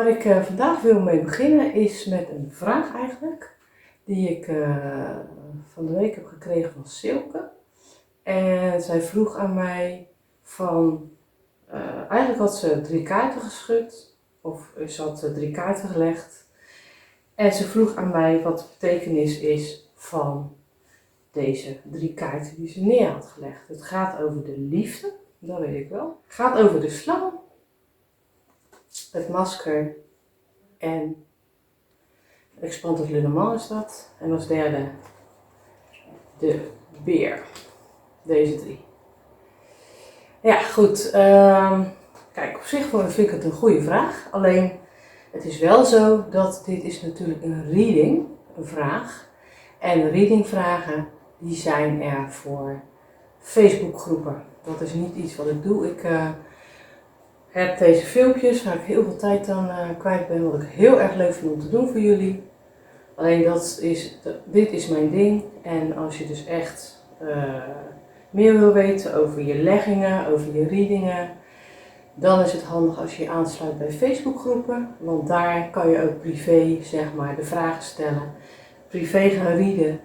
Waar ik vandaag wil mee beginnen is met een vraag eigenlijk. Die ik van de week heb gekregen van Silke. En zij vroeg aan mij van, eigenlijk had ze 3 kaarten geschud. Of ze had 3 kaarten gelegd. En ze vroeg aan mij wat de betekenis is van deze 3 kaarten die ze neer had gelegd. Het gaat over de liefde, dat weet ik wel. Het gaat over de slang, het masker en Expanded Lunamant is dat. En als derde de beer. Deze 3. Ja, goed. Kijk, op zich vind ik het een goede vraag. Alleen, het is wel zo dat dit is natuurlijk een reading, een vraag. En readingvragen, die zijn er voor Facebookgroepen. Dat is niet iets wat ik doe. Ik heb deze filmpjes waar ik heel veel tijd aan kwijt ben, wat ik heel erg leuk vind om te doen voor jullie. Alleen dit is mijn ding. En als je dus echt meer wil weten over je leggingen, over je readingen, dan is het handig als je je aansluit bij Facebookgroepen. Want daar kan je ook privé zeg maar de vragen stellen, privé gaan readen.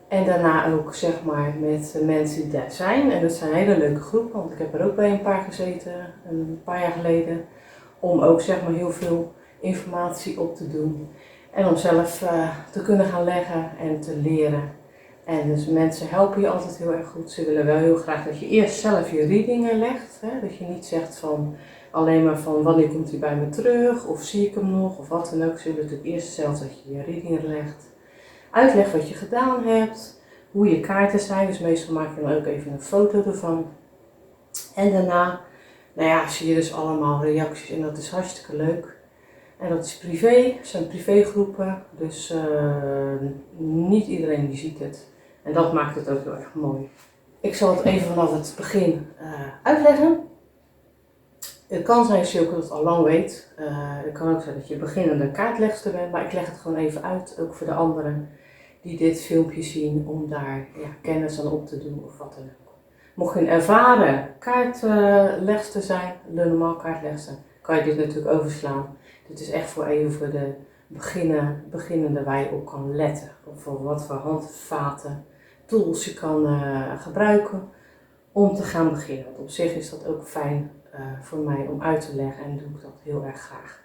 En daarna ook zeg maar met de mensen die daar zijn. En dat zijn hele leuke groepen, want ik heb er ook bij een paar gezeten, een paar jaar geleden. Om ook zeg maar heel veel informatie op te doen. En om zelf te kunnen gaan leggen en te leren. En dus mensen helpen je altijd heel erg goed. Ze willen wel heel graag dat je eerst zelf je readingen legt. Hè? Dat je niet zegt van alleen maar van wanneer komt hij bij me terug of zie ik hem nog of wat dan ook. Ze willen natuurlijk eerst zelf dat je je readingen legt. Uitleg wat je gedaan hebt, hoe je kaarten zijn. Dus meestal maak je dan ook even een foto ervan. En daarna zie je dus allemaal reacties en dat is hartstikke leuk. En dat is privé, het zijn privégroepen, dus niet iedereen die ziet het. En dat maakt het ook heel erg mooi. Ik zal het even vanaf het begin uitleggen. Het kan zijn, Silke, dat het al lang weet. Het kan ook zijn dat je beginnende kaartlegster bent, maar ik leg het gewoon even uit, ook voor de anderen die dit filmpje zien, om daar kennis aan op te doen of wat dan ook. Mocht je een ervaren kaartlegster zijn, Lenormand kaartlegster, kan je dit natuurlijk overslaan. Dit is echt even voor de beginnende waar je op kan letten. Of voor wat voor handvaten, tools je kan gebruiken om te gaan beginnen. Want op zich is dat ook fijn voor mij om uit te leggen en doe ik dat heel erg graag.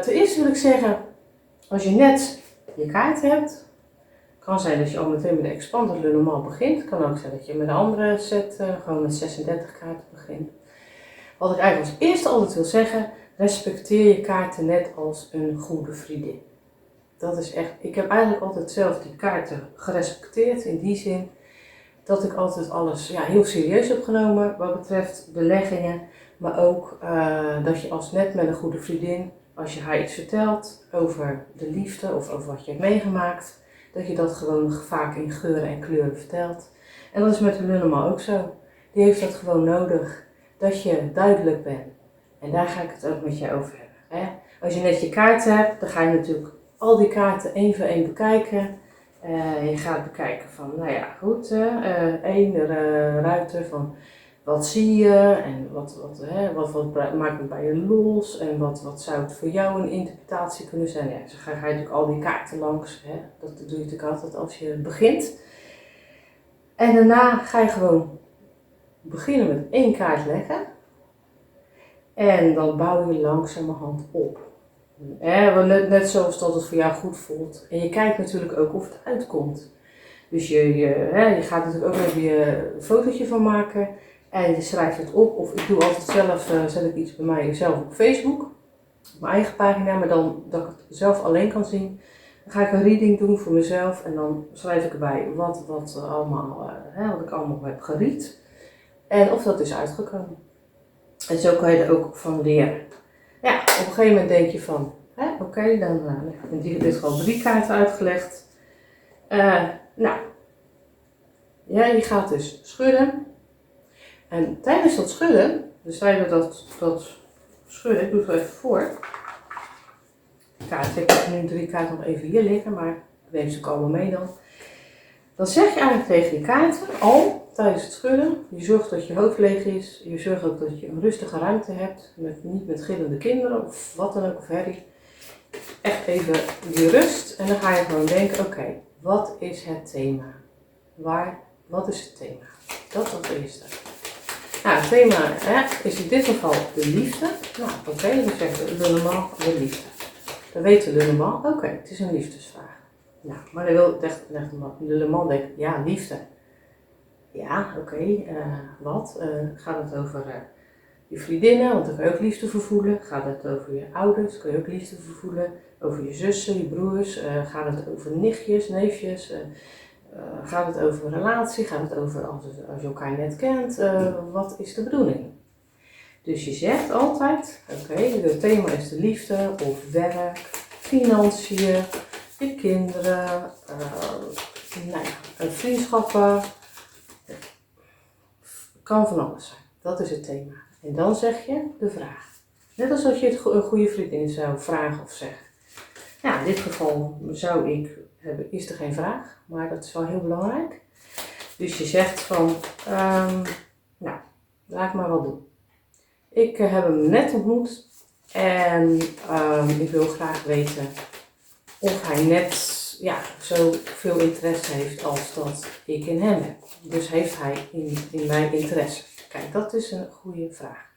Ten eerste wil ik zeggen, als je net je kaart hebt, kan zijn dat je al meteen met de Expanded Lunamant begint. Het kan ook zijn dat je met een andere set, gewoon met 36 kaarten begint. Wat ik eigenlijk als eerste altijd wil zeggen, respecteer je kaarten net als een goede vriendin. Dat is echt, ik heb eigenlijk altijd zelf die kaarten gerespecteerd in die zin dat ik altijd alles heel serieus heb genomen wat betreft de leggingen. Maar ook dat je als net met een goede vriendin, als je haar iets vertelt over de liefde of over wat je hebt meegemaakt, dat je dat gewoon vaak in geuren en kleuren vertelt. En dat is met de Lunamant ook zo. Die heeft dat gewoon nodig, dat je duidelijk bent. En daar ga ik het ook met je over hebben. Hè? Als je net je kaarten hebt, dan ga je natuurlijk al die kaarten één voor één bekijken. Je gaat bekijken van, één ruiter van wat zie je en wat maakt het bij je los en wat zou het voor jou een interpretatie kunnen zijn. Ja, dus ga je natuurlijk al die kaarten langs, hè? Dat doe je natuurlijk altijd als je begint. En daarna ga je gewoon beginnen met 1 kaart leggen. En dan bouw je langzamerhand op. Net zoals dat het voor jou goed voelt. En je kijkt natuurlijk ook of het uitkomt. Dus je gaat natuurlijk ook even je fotootje van maken. En je schrijft het op. Of ik doe altijd zelf, zet ik iets bij mijzelf op Facebook. Op mijn eigen pagina, maar dan dat ik het zelf alleen kan zien. Dan ga ik een reading doen voor mezelf. En dan schrijf ik erbij wat ik allemaal heb geread. En of dat is uitgekomen. En zo kan je er ook van leren. Ja, op een gegeven moment denk je van, dan heb ik in dit geval 3 kaarten uitgelegd. Je gaat dus schudden. En tijdens dat schudden, dus tijdens dat schudden, ik doe het wel even voor. Ik heb nu 3 kaarten nog even hier liggen, maar ik neem ze allemaal mee dan. Dan zeg je eigenlijk tegen die kaarten al tijdens het schudden. Je zorgt dat je hoofd leeg is. Je zorgt ook dat je een rustige ruimte hebt. Niet met gillende kinderen of wat dan ook, of herrie. Echt even die rust. En dan ga je gewoon denken, oké, wat is het thema? Wat is het thema? Dat is het eerste. Nou, het thema is in dit geval de liefde. Nou, oké, dan zegt le normal de liefde. Dan weet le normal, oké, het is een liefdesvraag. Nou, maar dan wil le normal denkt, ja, liefde. Ja, oké, wat? Gaat het over je vriendinnen, want dan kan je ook liefde voor voelen. Gaat het over je ouders, kan je ook liefde voor voelen. Over je zussen, je broers. Gaat het over nichtjes, neefjes. Gaat het over een relatie? Gaat het over als je elkaar net kent? Wat is de bedoeling? Dus je zegt altijd, oké, het thema is de liefde of werk, financiën, je kinderen, vriendschappen. Kan van alles zijn. Dat is het thema. En dan zeg je de vraag. Net als je het een goede vriendin zou vragen of zeggen. Ja, in dit geval zou ik hebben, is er geen vraag, maar dat is wel heel belangrijk. Dus je zegt van, nou, laat ik maar wat doen. Ik heb hem net ontmoet en ik wil graag weten of hij net zoveel interesse heeft als dat ik in hem heb. Dus heeft hij in mijn interesse? Kijk, dat is een goede vraag.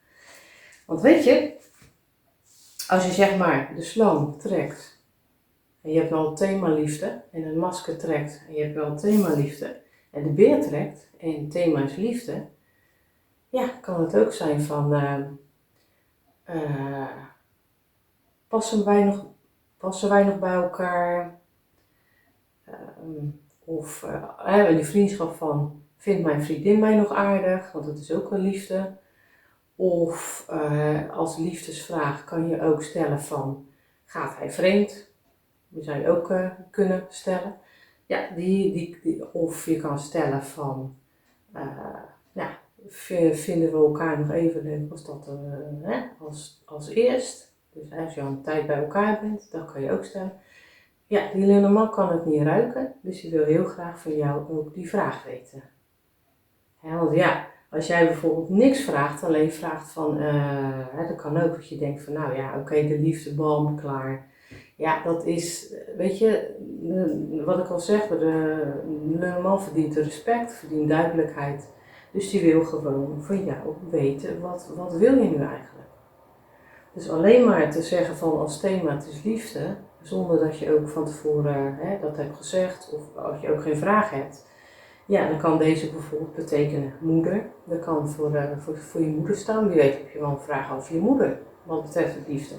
Want weet je, als je zeg maar de slang trekt en je hebt wel het thema liefde en een masker trekt en je hebt wel het thema liefde en de beer trekt en het thema is liefde, ja, kan het ook zijn van passen wij nog bij elkaar? Die vriendschap van, vindt mijn vriendin mij nog aardig? Want dat is ook een liefde. Of als liefdesvraag kan je ook stellen van, gaat hij vreemd? Die zou je ook kunnen stellen. Ja, of je kan stellen van, vinden we elkaar nog even leuk als dat als eerst? Dus als je al een tijd bij elkaar bent, dan kan je ook stellen. Ja, die lenormand kan het niet ruiken, dus die wil heel graag van jou ook die vraag weten. Want ja, als jij bijvoorbeeld niks vraagt, alleen vraagt van, dat kan ook dat je denkt van, nou ja, oké, de liefde, bam, klaar. Ja, dat is, weet je, wat ik al zeg, de lenormand verdient respect, verdient duidelijkheid. Dus die wil gewoon van jou weten, wat wil je nu eigenlijk? Dus alleen maar te zeggen van als thema het is liefde, zonder dat je ook van tevoren dat hebt gezegd of als je ook geen vraag hebt. Ja, dan kan deze bijvoorbeeld betekenen moeder. Dat kan voor je moeder staan. Wie weet heb je wel een vraag over je moeder, wat betreft het liefde.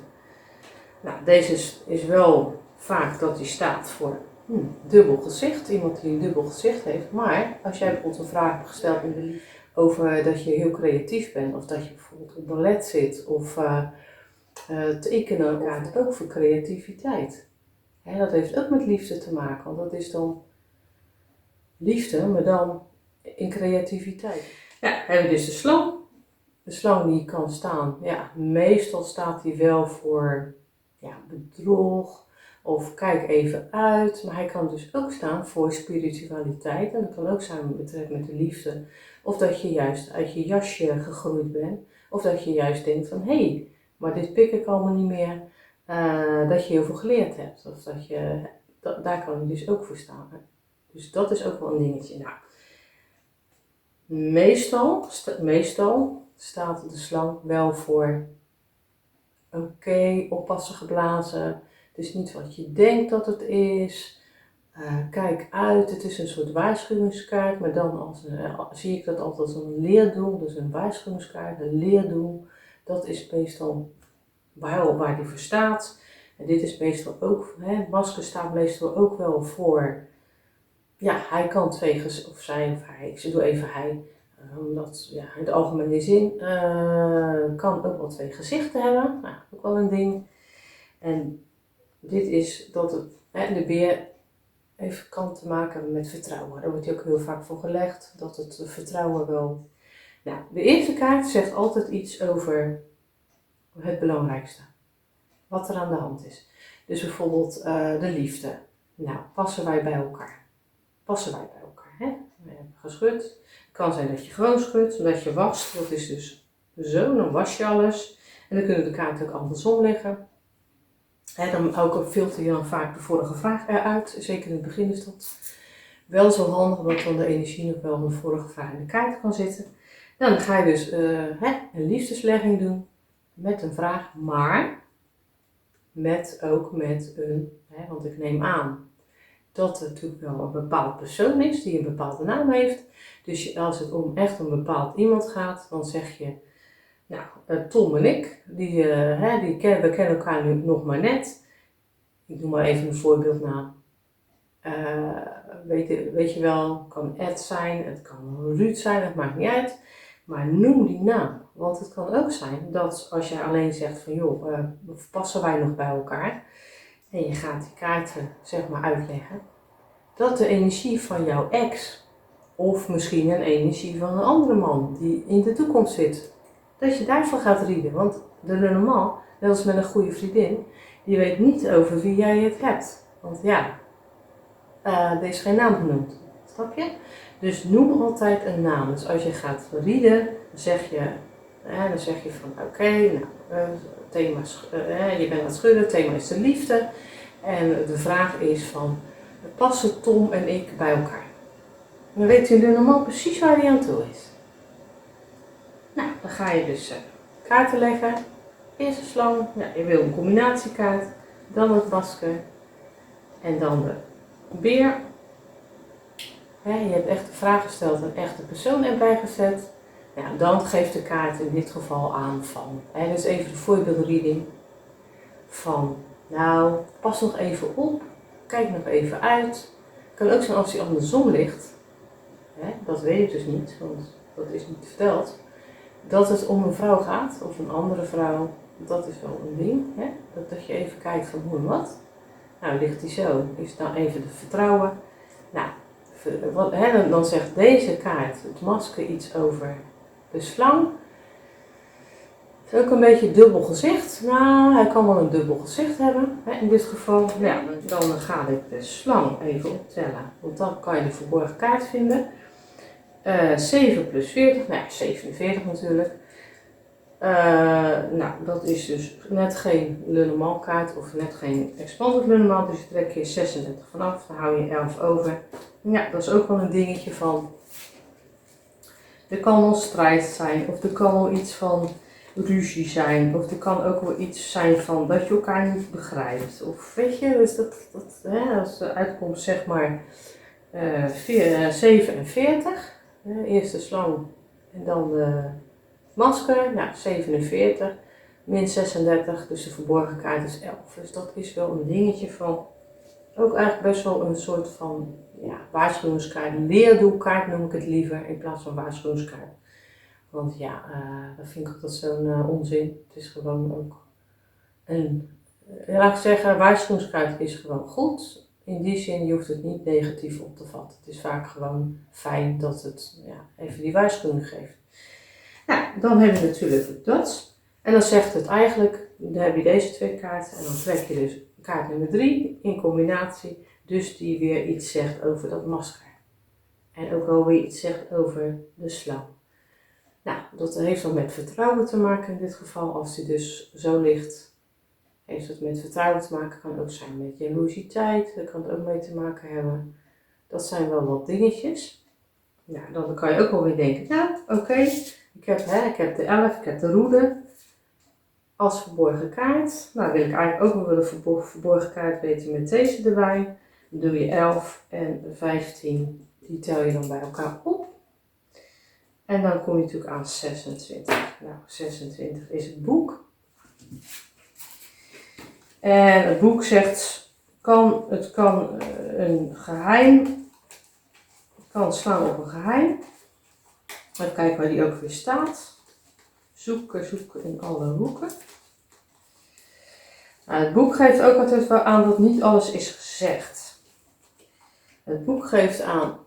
Nou, deze is wel vaak dat die staat voor dubbel gezicht. Iemand die een dubbel gezicht heeft. Maar als jij bijvoorbeeld een vraag hebt gesteld in de liefde over dat je heel creatief bent. Of dat je bijvoorbeeld op ballet zit. Of tekenen gaat ook voor creativiteit. Dat heeft ook met liefde te maken. Want dat is dan liefde, maar dan in creativiteit. Ja, hebben we dus de slang. De slang die kan staan, ja, meestal staat die wel voor bedrog of kijk even uit. Maar hij kan dus ook staan voor spiritualiteit. En dat kan ook zijn met de liefde. Of dat je juist uit je jasje gegroeid bent. Of dat je juist denkt van, hé, maar dit pik ik allemaal niet meer. Dat je heel veel geleerd hebt. Of daar kan je dus ook voor staan. Dus dat is ook wel een dingetje. Nou, meestal staat de slang wel voor oké, oppassen geblazen. Het is niet wat je denkt dat het is. Kijk uit, het is een soort waarschuwingskaart, maar dan zie ik dat altijd als een leerdoel. Dus een waarschuwingskaart, een leerdoel. Dat is meestal waar die voor staat. En dit is meestal ook, masker staat meestal ook wel voor. Ja, hij kan twee gezichten, of zij of hij, ik doe even hij, omdat in de algemene zin kan ook wel twee gezichten hebben. Nou, ook wel een ding. En dit is dat de beer even kan te maken hebben met vertrouwen. Daar wordt hij ook heel vaak voor gelegd, dat het vertrouwen wel. Nou, de eerste kaart zegt altijd iets over het belangrijkste. Wat er aan de hand is. Dus bijvoorbeeld de liefde. Nou, passen wij bij elkaar? Passen wij bij elkaar? We hebben geschud. kan zijn dat je gewoon schudt, dat je wast. Dat is dus zo, dan was je alles. En dan kunnen de kaarten ook andersom liggen. Dan ook filter je dan vaak de vorige vraag eruit. Zeker in het begin is dat wel zo handig, omdat dan de energie nog wel van de vorige vraag in de kaart kan zitten. Dan ga je dus een liefdeslegging doen met een vraag, maar ook met een, want ik neem aan dat het natuurlijk wel een bepaald persoon is die een bepaalde naam heeft. Dus als het om echt een bepaald iemand gaat, dan zeg je, nou, Tom en ik, we kennen elkaar nu nog maar net. Ik doe maar even een voorbeeldnaam. Weet je wel, het kan Ed zijn, het kan Ruud zijn, het maakt niet uit. Maar noem die naam. Want het kan ook zijn dat als je alleen zegt van joh, passen wij nog bij elkaar? En je gaat die kaarten zeg maar uitleggen. Dat de energie van jouw ex, of misschien een energie van een andere man die in de toekomst zit, dat je daarvan gaat rieden. Want de normaal, net als met een goede vriendin, die weet niet over wie jij het hebt. Want ja, er is geen naam genoemd. Snap je? Dus noem altijd een naam. Dus als je gaat rieden, dan zeg je van oké, thema, je bent aan het schudden, het thema is de liefde. En de vraag is van, passen Tom en ik bij elkaar? Dan weet jullie normaal precies waar hij aan toe is. Nou, dan ga je dus kaarten leggen. Eerst een slang, je wil een combinatiekaart, dan het masker en dan de beer. Je hebt echt de vraag gesteld en echt de persoon erbij gezet. Ja, dan geeft de kaart in dit geval aan van, dit is even de voorbeeldreading van, nou, pas nog even op, kijk nog even uit. Het kan ook zijn als hij andersom ligt, dat weet ik dus niet, want dat is niet verteld, dat het om een vrouw gaat of een andere vrouw, dat is wel een ding, dat je even kijkt van hoe en wat. Nou, ligt hij zo, is dan even de vertrouwen. Nou, dan zegt deze kaart, het masker, iets over de slang. Het is ook een beetje dubbel gezicht. Nou, hij kan wel een dubbel gezicht hebben, in dit geval. Ja, dan ga ik de slang even optellen, want dan kan je de verborgen kaart vinden. 7 plus 40, 47 natuurlijk. Dat is dus net geen Lenormand kaart of net geen Expanded Lenormand, dus je trekt je 36 vanaf, dan hou je 11 over. Ja, dat is ook wel een dingetje van, er kan wel strijd zijn, of er kan wel iets van ruzie zijn, of er kan ook wel iets zijn van dat je elkaar niet begrijpt. Of weet je, dus als de uitkomst zeg maar 47, eerst de slang en dan de masker, 47, min 36, dus de verborgen kaart is 11. Dus dat is wel een dingetje van, ook eigenlijk best wel een soort van waarschuwingskaart, leerdoelkaart noem ik het liever in plaats van waarschuwingskaart. Want dat vind ik altijd zo'n onzin. Het is gewoon ook laat ik zeggen, waarschuwingskaart is gewoon goed. In die zin, je hoeft het niet negatief op te vatten. Het is vaak gewoon fijn dat het even die waarschuwing geeft. Nou, dan heb je natuurlijk dat. En dan zegt het eigenlijk, dan heb je deze twee kaarten en dan trek je dus kaart nummer 3 in combinatie. Dus die weer iets zegt over dat masker. En ook wel weer iets zegt over de slang. Nou, dat heeft dan met vertrouwen te maken in dit geval. Als die dus zo ligt, heeft het met vertrouwen te maken. Kan ook zijn met jaloezieteit. Daar kan het ook mee te maken hebben. Dat zijn wel wat dingetjes. Nou, dan kan je ook wel weer denken, nou oké, ik heb de 11, ik heb de roede als verborgen kaart. Nou, wil ik eigenlijk ook nog wel een verborgen kaart weten met deze erbij. Dan doe je 11 en 15, die tel je dan bij elkaar op. En dan kom je natuurlijk aan 26. Nou, 26 is het boek. En het boek zegt, het kan een geheim, het kan slaan op een geheim. Even kijken waar die ook weer staat. Zoeken in alle hoeken. Nou, het boek geeft ook altijd wel aan dat niet alles is gezegd. Het boek geeft aan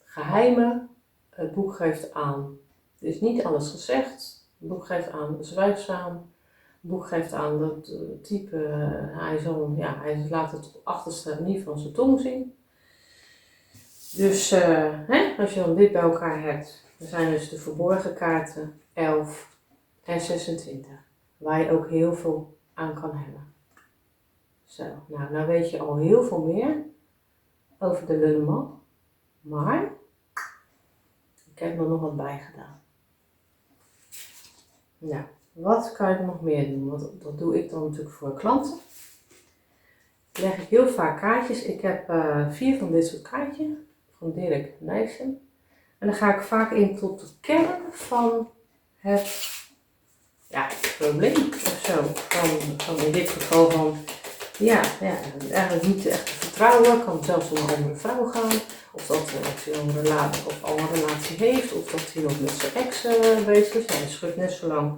geheimen. Het boek geeft aan, er is niet alles gezegd. Het boek geeft aan zwijgzaam. Het boek geeft aan dat type, hij laat het achterste niet van zijn tong zien. Dus als je dan dit bij elkaar hebt, dan zijn dus de verborgen kaarten 11 en 26. Waar je ook heel veel aan kan hebben. Zo, nou weet je al heel veel meer over de Lulleman. Maar ik heb er nog wat bij gedaan. Nou, wat kan je nog meer doen? Want dat doe ik dan natuurlijk voor klanten. Leg ik heel vaak kaartjes. Ik heb 4 van dit soort kaartjes van Dirk Nijssen. En dan ga ik vaak in tot de kern van het probleem of zo. Van in dit geval van, eigenlijk niet echt te vertrouwen. Kan zelfs om een andere vrouw gaan. Of dat hij al een relatie heeft. Of dat hij nog met zijn ex bezig is. Hij schudt net zo lang.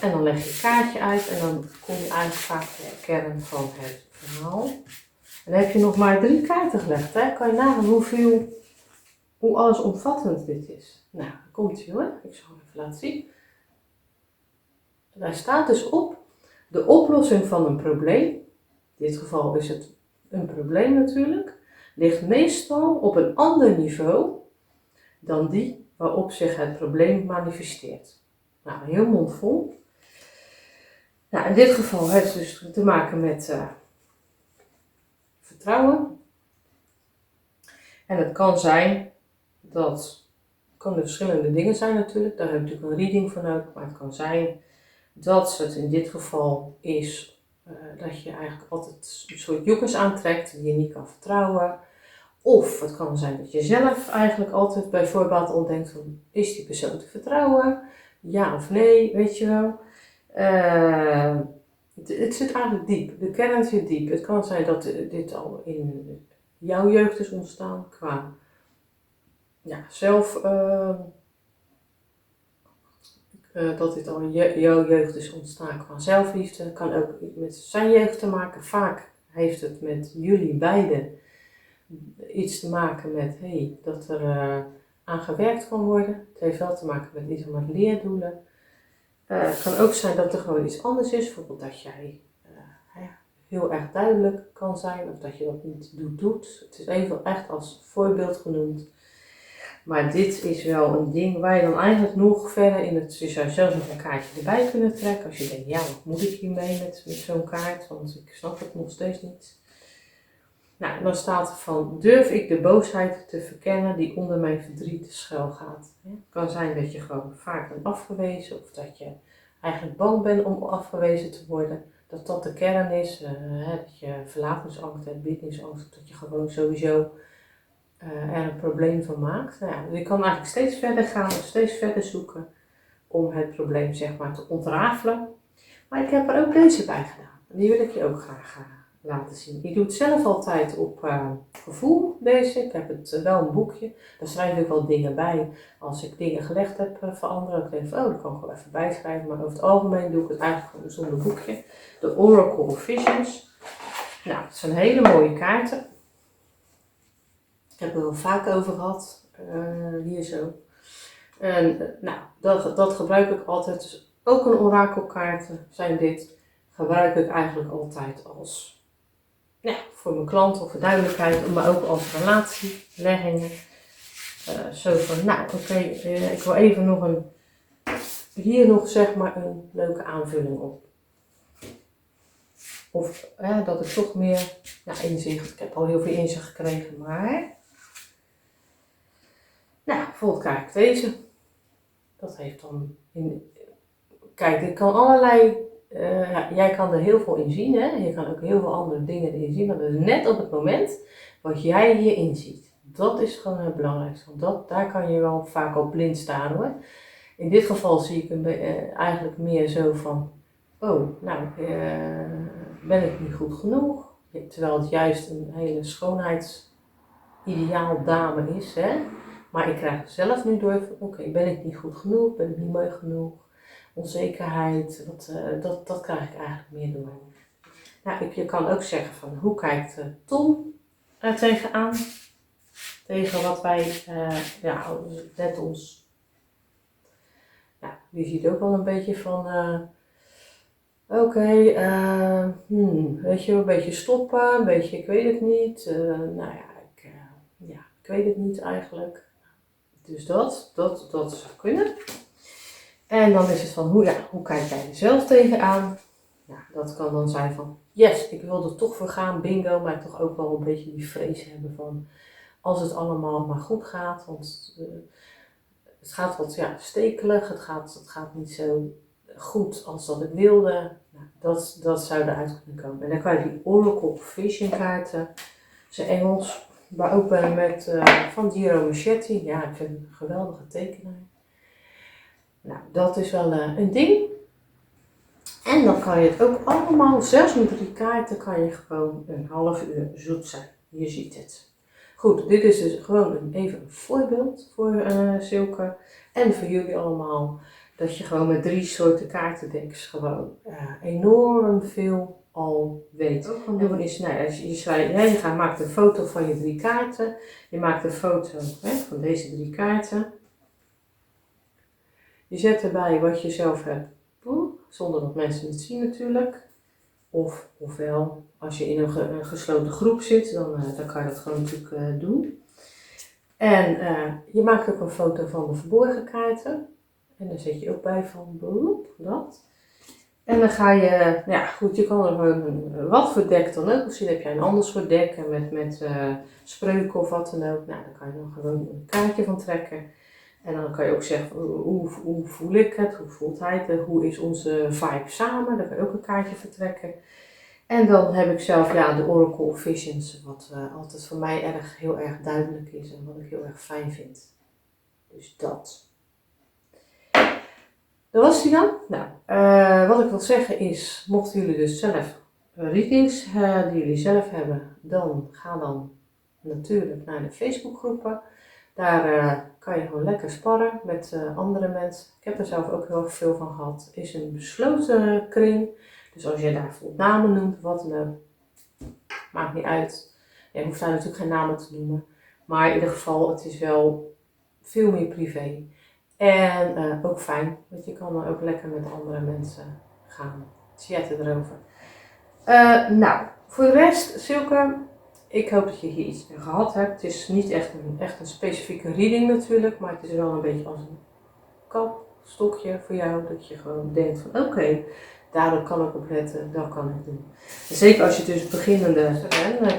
En dan leg je een kaartje uit. En dan kom je eigenlijk vaak bij de kern van het verhaal. En dan heb je nog maar 3 kaarten gelegd. Hè? Kan je nagaan hoe allesomvattend dit is. Nou, dan komt ie hoor. Ik zal het even laten zien. Daar staat dus op de oplossing van een probleem. In dit geval is het een probleem natuurlijk. Ligt meestal op een ander niveau dan die waarop zich het probleem manifesteert. Nou, heel mondvol. Nou, in dit geval heeft het dus te maken met vertrouwen. En het kan zijn kan er verschillende dingen zijn natuurlijk. Daar heb je natuurlijk een reading voor nodig. Maar het kan zijn dat het in dit geval is dat je eigenlijk altijd een soort joekers aantrekt die je niet kan vertrouwen. Of het kan zijn dat je zelf eigenlijk altijd bij voorbaat al denkt van, is die persoon te vertrouwen? Ja of nee, weet je wel. Het zit eigenlijk diep. De kern zit diep. Het kan zijn dat dit al in jouw jeugd is ontstaan qua dat dit al in jouw jeugd is ontstaan qua zelfliefde. Het kan ook met zijn jeugd te maken. Vaak heeft het met jullie beiden iets te maken met dat er aan gewerkt kan worden. Het heeft wel te maken met iets met leerdoelen. Het kan ook zijn dat er gewoon iets anders is. Bijvoorbeeld dat jij heel erg duidelijk kan zijn of dat je dat niet doet. Het is even echt als voorbeeld genoemd. Maar dit is wel een ding waar je dan eigenlijk nog verder in het... Je zou zelfs nog een kaartje erbij kunnen trekken. Als je denkt, wat moet ik hiermee met zo'n kaart? Want ik snap het nog steeds niet. Nou, dan staat er van, durf ik de boosheid te verkennen die onder mijn verdriet schuilgaat. Het kan zijn dat je gewoon vaak bent afgewezen. Of dat je eigenlijk bang bent om afgewezen te worden. Dat de kern is. Dat je verlatingsangst hebt, bindingsangst. Dat je gewoon sowieso... er een probleem van maakt. Je kan eigenlijk steeds verder gaan, steeds verder zoeken om het probleem zeg maar te ontrafelen. Maar ik heb er ook deze bij gedaan. Die wil ik je ook graag laten zien. Ik doe het zelf altijd op gevoel, deze. Ik heb het wel een boekje. Daar schrijf ik wel dingen bij. Als ik dingen gelegd heb voor anderen, dan denk ik dat kan ik wel even bijschrijven. Maar over het algemeen doe ik het eigenlijk gewoon zonder boekje. De Oracle of Visions. Nou, het zijn hele mooie kaarten. Ik heb er wel vaak over gehad, hier zo. En dat gebruik ik altijd. Dus ook een orakelkaarten zijn dit. Gebruik ik eigenlijk altijd als, voor mijn klant of voor duidelijkheid, maar ook als relatieleggingen. Zo van, ik wil even hier nog zeg maar een leuke aanvulling op. Of dat ik toch meer inzicht, ik heb al heel veel inzicht gekregen, maar... bijvoorbeeld kijk deze. Dat heeft dan... Kijk, dit kan allerlei... jij kan er heel veel in zien, hè. Je kan ook heel veel andere dingen erin zien. Maar dat is net op het moment wat jij hierin ziet. Dat is gewoon het belangrijkste. Want daar kan je wel vaak op blind staan, hoor. In dit geval zie ik eigenlijk meer zo van... ben ik niet goed genoeg? Terwijl het juist een hele schoonheidsideaal dame is, hè. Maar ik krijg zelf nu door van, ben ik niet goed genoeg? Ben ik niet mooi genoeg? Onzekerheid, dat krijg ik eigenlijk meer door. Je kan ook zeggen van, hoe kijkt Tom er tegenaan? Tegen wat wij, net ons... je ziet ook wel een beetje van, weet je, een beetje stoppen, een beetje, ik weet het niet. Ik Ik weet het niet eigenlijk. Dus dat zou kunnen. En dan is het van, hoe kijk jij er zelf tegenaan? Ja, dat kan dan zijn van, yes, ik wil er toch voor gaan, bingo, maar toch ook wel een beetje die vrees hebben van, als het allemaal maar goed gaat, want het gaat wat stekelig, het gaat niet zo goed als dat ik wilde. Nou, dat zou eruit kunnen komen. En dan kan je die Oracle Vision kaarten, dat is Engels, maar ook met van Giro Marchetti. Ja, ik vind het een geweldige tekenaar. Nou, dat is wel een ding. En dan kan je het ook allemaal, zelfs met 3 kaarten, kan je gewoon een half uur zoet zijn. Je ziet het. Goed, dit is dus gewoon even een voorbeeld voor Silke en voor jullie allemaal. Dat je gewoon met 3 soorten kaartendecks gewoon enorm veel al weet. Ook gaan doen is, je maakt een foto van je 3 kaarten. Je maakt een foto van deze 3 kaarten. Je zet erbij wat je zelf hebt, zonder dat mensen het zien natuurlijk. Ofwel, als je in een gesloten groep zit, dan kan je dat gewoon natuurlijk doen. En je maakt ook een foto van de verborgen kaarten. En dan zet je ook bij van dat. En dan ga je, je kan er gewoon wat voor deck dan ook. Misschien heb jij een ander soort deck met spreuken of wat dan ook. Nou, dan kan je dan gewoon een kaartje van trekken. En dan kan je ook zeggen, hoe voel ik het, hoe voelt hij het, hoe is onze vibe samen. Dan kan je ook een kaartje vertrekken. En dan heb ik zelf de Oracle Visions, wat altijd voor mij heel erg duidelijk is en wat ik heel erg fijn vind. Dus dat. Dat was die dan. Nou, wat ik wil zeggen is, mochten jullie dus zelf readings die jullie zelf hebben, dan ga dan natuurlijk naar de Facebookgroepen. Daar kan je gewoon lekker sparren met andere mensen. Ik heb er zelf ook heel erg veel van gehad. Het is een besloten kring. Dus als jij daar bijvoorbeeld namen noemt, wat dan ook, maakt niet uit. Je hoeft daar natuurlijk geen namen te noemen. Maar in ieder geval, het is wel veel meer privé. En ook fijn, want je kan dan ook lekker met andere mensen gaan chatten erover. Nou, voor de rest, Silke, ik hoop dat je hier iets aan gehad hebt. Het is niet echt een specifieke reading natuurlijk, maar het is wel een beetje als een kapstokje voor jou. Dat je gewoon denkt van oké, daarop kan ik op letten, dat kan ik doen. En zeker als je dus beginnende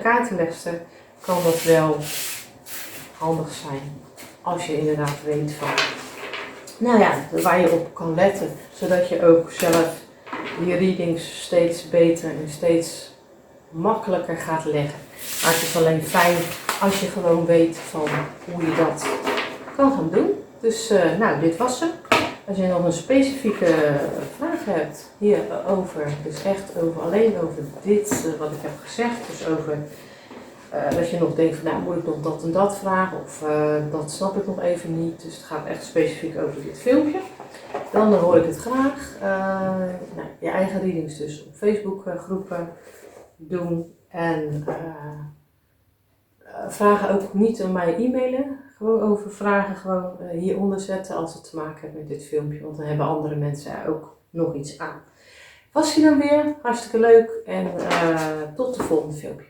kaartenlegster, kan dat wel handig zijn. Als je inderdaad weet van, waar je op kan letten. Zodat je ook zelf die readings steeds beter en steeds makkelijker gaat leggen. Maar het is alleen fijn als je gewoon weet van hoe je dat kan gaan doen. Dus dit was het. Als je nog een specifieke vraag hebt hierover, dus echt alleen over dit wat ik heb gezegd, dus over dat je nog denkt van moet ik nog dat en dat vragen of dat snap ik nog even niet. Dus het gaat echt specifiek over dit filmpje. Dan hoor ik het graag. Je eigen readings dus op Facebook groepen doen en vragen ook niet aan mij e-mailen. Gewoon over vragen gewoon hieronder zetten als het te maken heeft met dit filmpje. Want dan hebben andere mensen er ook nog iets aan. Was die dan weer? Hartstikke leuk en tot de volgende filmpje.